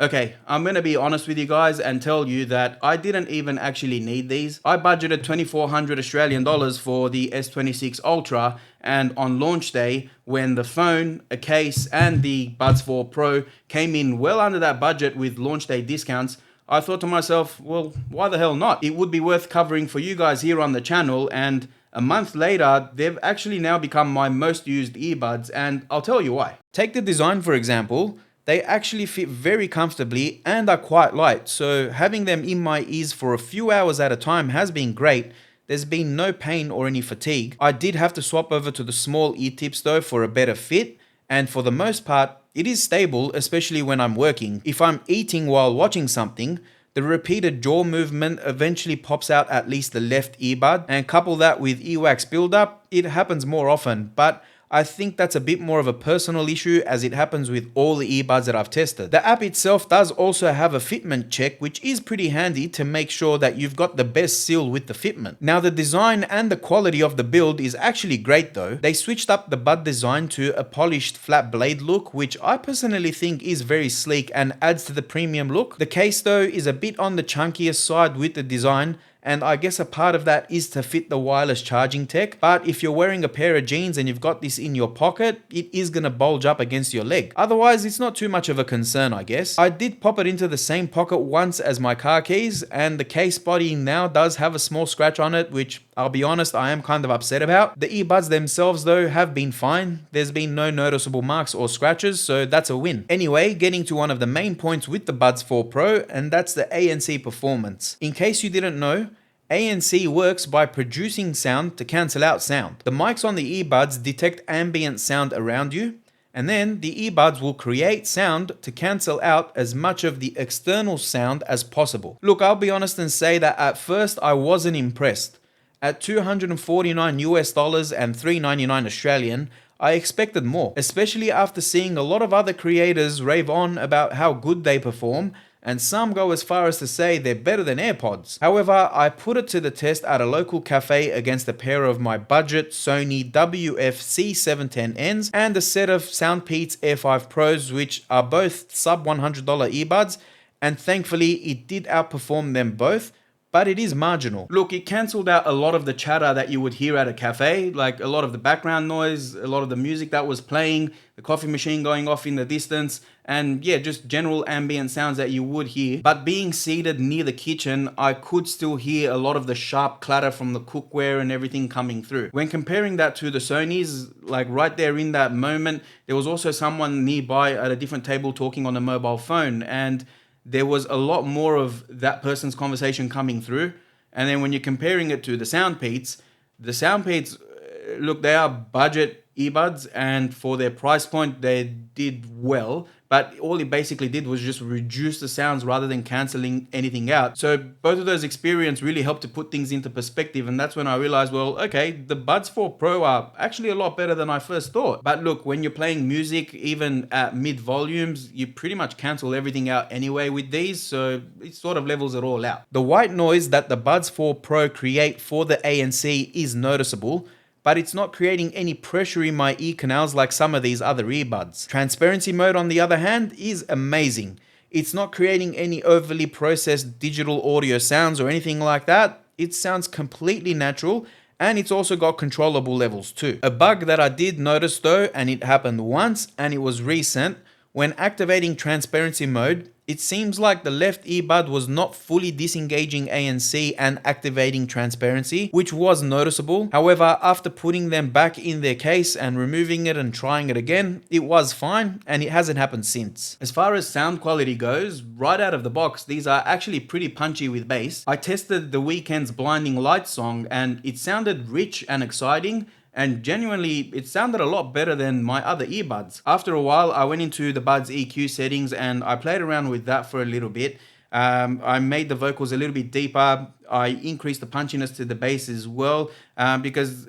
Okay, I'm going to be honest with you guys and tell you that I didn't even actually need these. I budgeted 2,400 Australian dollars for the S26 Ultra, and on launch day, when the phone, a case, and the Buds 4 Pro came in well under that budget with launch day discounts, I thought to myself, well, why the hell not? It would be worth covering for you guys here on the channel, and a month later, they've actually now become my most used earbuds, and I'll tell you why. Take the design for example. They actually fit very comfortably and are quite light, so having them in my ears for a few hours at a time has been great. There's been no pain or any fatigue. I did have to swap over to the small ear tips though for a better fit, and for the most part, it is stable, especially when I'm working. If I'm eating while watching something, the repeated jaw movement eventually pops out at least the left earbud, and couple that with earwax buildup, it happens more often, but I think that's a bit more of a personal issue as it happens with all the earbuds that I've tested. The app itself does also have a fitment check, which is pretty handy to make sure that you've got the best seal with the fitment. Now the design and the quality of the build is actually great though. They switched up the bud design to a polished flat blade look, which I personally think is very sleek and adds to the premium look. The case though is a bit on the chunkier side with the design, and I guess a part of that is to fit the wireless charging tech, but if you're wearing a pair of jeans and you've got this in your pocket, it is going to bulge up against your leg. Otherwise, it's not too much of a concern, I guess. I did pop it into the same pocket once as my car keys, and the case body now does have a small scratch on it, which I'll be honest, I am kind of upset about. The earbuds themselves though have been fine. There's been no noticeable marks or scratches, so that's a win. Anyway, getting to one of the main points with the Buds 4 Pro, and that's the ANC performance. In case you didn't know, ANC works by producing sound to cancel out sound. The mics on the earbuds detect ambient sound around you, and then the earbuds will create sound to cancel out as much of the external sound as possible. Look, I'll be honest and say that at first I wasn't impressed. At $249 US and $399 Australian, I expected more, especially after seeing a lot of other creators rave on about how good they perform, and some go as far as to say they're better than AirPods. However, I put it to the test at a local cafe against a pair of my budget Sony WF-C710Ns and a set of Soundpeats Air 5 Pros, which are both sub $100 earbuds, and thankfully it did outperform them both, but it is marginal. Look, it cancelled out a lot of the chatter that you would hear at a cafe, like a lot of the background noise, a lot of the music that was playing, the coffee machine going off in the distance, and yeah, just general ambient sounds that you would hear. But being seated near the kitchen, I could still hear a lot of the sharp clatter from the cookware and everything coming through. When comparing that to the Sonys, like right there in that moment, there was also someone nearby at a different table talking on a mobile phone, and there was a lot more of that person's conversation coming through. And then when you're comparing it to the Soundpeats, look, they are budget earbuds, and for their price point, they did well. But all it basically did was just reduce the sounds rather than cancelling anything out. So both of those experiences really helped to put things into perspective. And that's when I realized, well, okay, the Buds 4 Pro are actually a lot better than I first thought. But look, when you're playing music, even at mid volumes, you pretty much cancel everything out anyway with these. So it sort of levels it all out. The white noise that the Buds 4 Pro create for the ANC is noticeable, but it's not creating any pressure in my ear canals like some of these other earbuds. Transparency mode, on the other hand, is amazing. It's not creating any overly processed digital audio sounds or anything like that. It sounds completely natural, and it's also got controllable levels too. A bug that I did notice though, and it happened once and it was recent, when activating transparency mode, it seems like the left earbud was not fully disengaging ANC and activating transparency, which was noticeable. However, after putting them back in their case and removing it and trying it again, it was fine, and it hasn't happened since. As far as sound quality goes, right out of the box, these are actually pretty punchy with bass. I tested The Weeknd's Blinding Lights song, and it sounded rich and exciting, and genuinely, it sounded a lot better than my other earbuds. After a while, I went into the Buds EQ settings and I played around with that for a little bit. I made the vocals a little bit deeper. I increased the punchiness to the bass as well because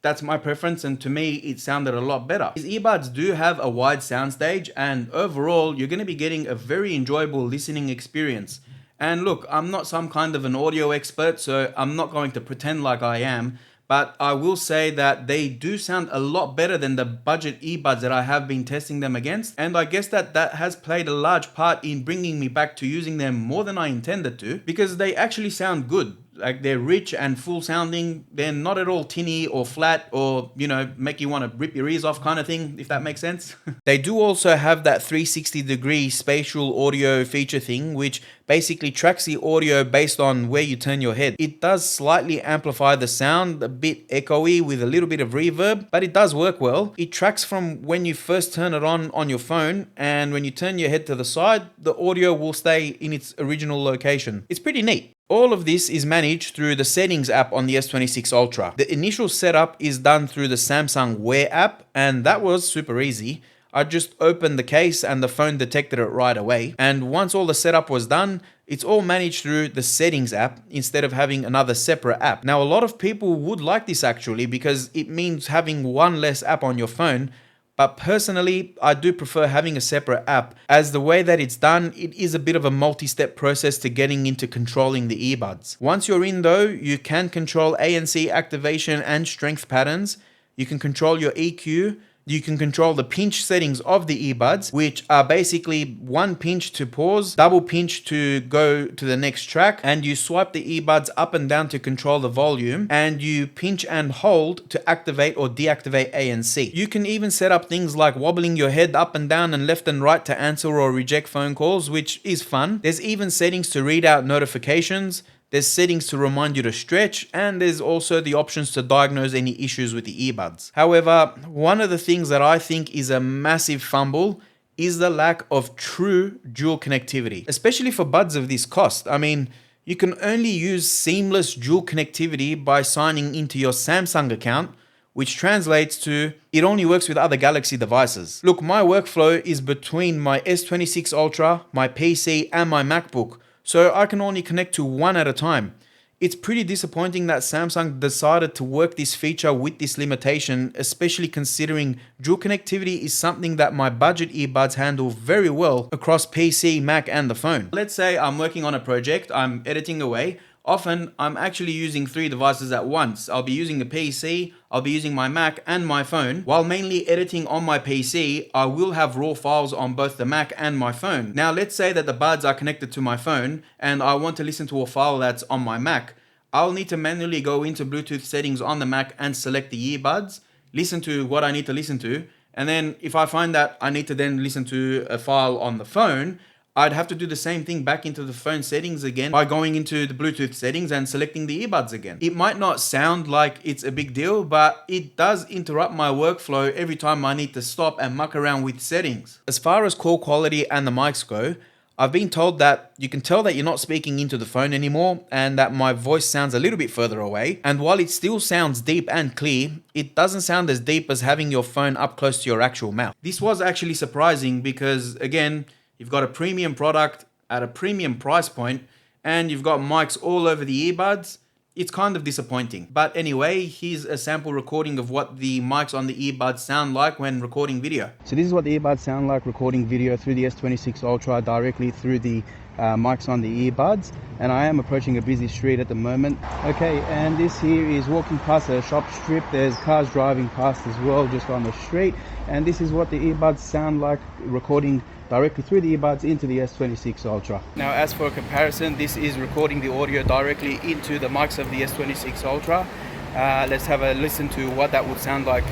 that's my preference, and to me, it sounded a lot better. These earbuds do have a wide soundstage, and overall, you're going to be getting a very enjoyable listening experience. And look, I'm not some kind of an audio expert, so I'm not going to pretend like I am. but I will say that they do sound a lot better than the budget earbuds that I have been testing them against. And I guess that has played a large part in bringing me back to using them more than I intended to, because they actually sound good. Like, they're rich and full sounding. They're not at all tinny or flat or, make you want to rip your ears off kind of thing, if that makes sense. They do also have that 360-degree spatial audio feature thing, which basically tracks the audio based on where you turn your head. It does slightly amplify the sound, a bit echoey with a little bit of reverb, but it does work well. It tracks from when you first turn it on your phone, and when you turn your head to the side, the audio will stay in its original location. It's pretty neat. All of this is managed through the settings app on the S26 Ultra. The initial setup is done through the Samsung Wear app, and that was super easy. I just opened the case and the phone detected it right away. And once all the setup was done, it's all managed through the settings app instead of having another separate app. Now, a lot of people would like this actually, because it means having one less app on your phone. But personally, I do prefer having a separate app, as the way that it's done, it is a bit of a multi-step process to getting into controlling the earbuds. Once you're in though, you can control ANC activation and strength patterns. You can control your EQ. You can control the pinch settings of the earbuds, which are basically one pinch to pause, double pinch to go to the next track, and you swipe the earbuds up and down to control the volume, and you pinch and hold to activate or deactivate ANC. You can even set up things like wobbling your head up and down and left and right to answer or reject phone calls, which is fun. There's even settings to read out notifications. There's settings to remind you to stretch, and there's also the options to diagnose any issues with the earbuds. However, one of the things that I think is a massive fumble is the lack of true dual connectivity, especially for buds of this cost. I mean, you can only use seamless dual connectivity by signing into your Samsung account, which translates to it only works with other Galaxy devices. Look, my workflow is between my S26 Ultra, my PC, and my MacBook, so I can only connect to one at a time. It's pretty disappointing that Samsung decided to work this feature with this limitation, especially considering dual connectivity is something that my budget earbuds handle very well across PC, Mac, and the phone. Let's say I'm working on a project, I'm editing away. Often, I'm actually using 3 devices at once. I'll be using the PC, I'll be using my Mac and my phone. While mainly editing on my PC, I will have raw files on both the Mac and my phone. Now, let's say that the buds are connected to my phone and I want to listen to a file that's on my Mac. I'll need to manually go into Bluetooth settings on the Mac and select the earbuds, listen to what I need to listen to, and then if I find that I need to then listen to a file on the phone, I'd have to do the same thing back into the phone settings again by going into the Bluetooth settings and selecting the earbuds again. It might not sound like it's a big deal, but it does interrupt my workflow every time I need to stop and muck around with settings. As far as call quality and the mics go, I've been told that you can tell that you're not speaking into the phone anymore and that my voice sounds a little bit further away. And while it still sounds deep and clear, it doesn't sound as deep as having your phone up close to your actual mouth. This was actually surprising because, again, you've got a premium product at a premium price point and you've got mics all over the earbuds. It's kind of disappointing. But anyway, here's a sample recording of what the mics on the earbuds sound like when recording video. So this is what the earbuds sound like recording video through the S26 Ultra directly through the mics on the earbuds. And I am approaching a busy street at the moment. Okay, and this here is walking past a shop strip. There's cars driving past as well just on the street. And this is what the earbuds sound like recording directly through the earbuds into the S26 Ultra. Now, as for a comparison, this is recording the audio directly into the mics of the S26 Ultra. Let's have a listen to what that would sound like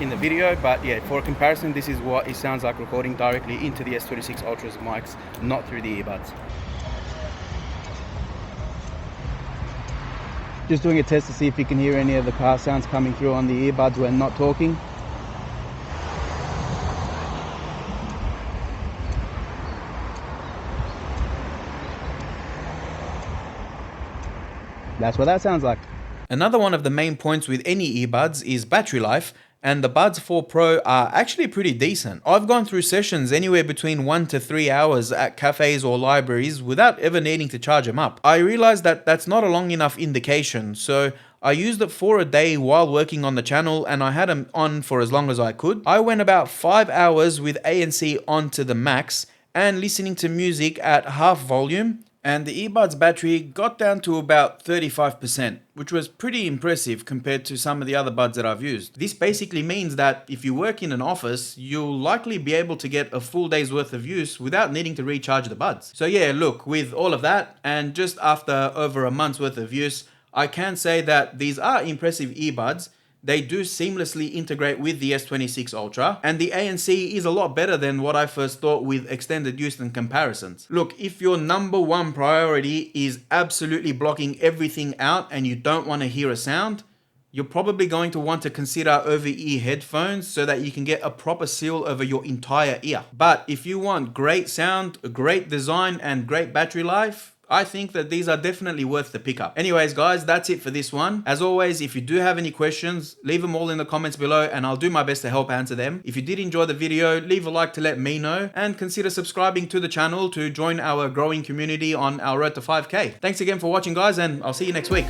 in the video. But yeah, for a comparison, this is what it sounds like recording directly into the S26 Ultra's mics, not through the earbuds. Just doing a test to see if you can hear any of the car sounds coming through on the earbuds when not talking. That's what that sounds like. Another one of the main points with any earbuds is battery life, and the Buds4 Pro are actually pretty decent. I've gone through sessions anywhere between 1 to 3 hours at cafes or libraries without ever needing to charge them up. I realized that that's not a long enough indication, so I used it for a day while working on the channel and I had them on for as long as I could. I went about 5 hours with ANC on to the max and listening to music at half volume, And the earbuds battery got down to about 35%, which was pretty impressive compared to some of the other buds that I've used. This basically means that if you work in an office, you'll likely be able to get a full day's worth of use without needing to recharge the buds. So yeah, look, with all of that, and just after over a month's worth of use, I can say that these are impressive earbuds. They do seamlessly integrate with the S26 Ultra, and the ANC is a lot better than what I first thought with extended use and comparisons. Look, if your number one priority is absolutely blocking everything out and you don't want to hear a sound, you're probably going to want to consider over-ear headphones so that you can get a proper seal over your entire ear. But if you want great sound, great design, and great battery life, I think that these are definitely worth the pickup. Anyways, guys, that's it for this one. As always, if you do have any questions, leave them all in the comments below and I'll do my best to help answer them. If you did enjoy the video, leave a like to let me know and consider subscribing to the channel to join our growing community on our road to 5K. Thanks again for watching, guys, and I'll see you next week.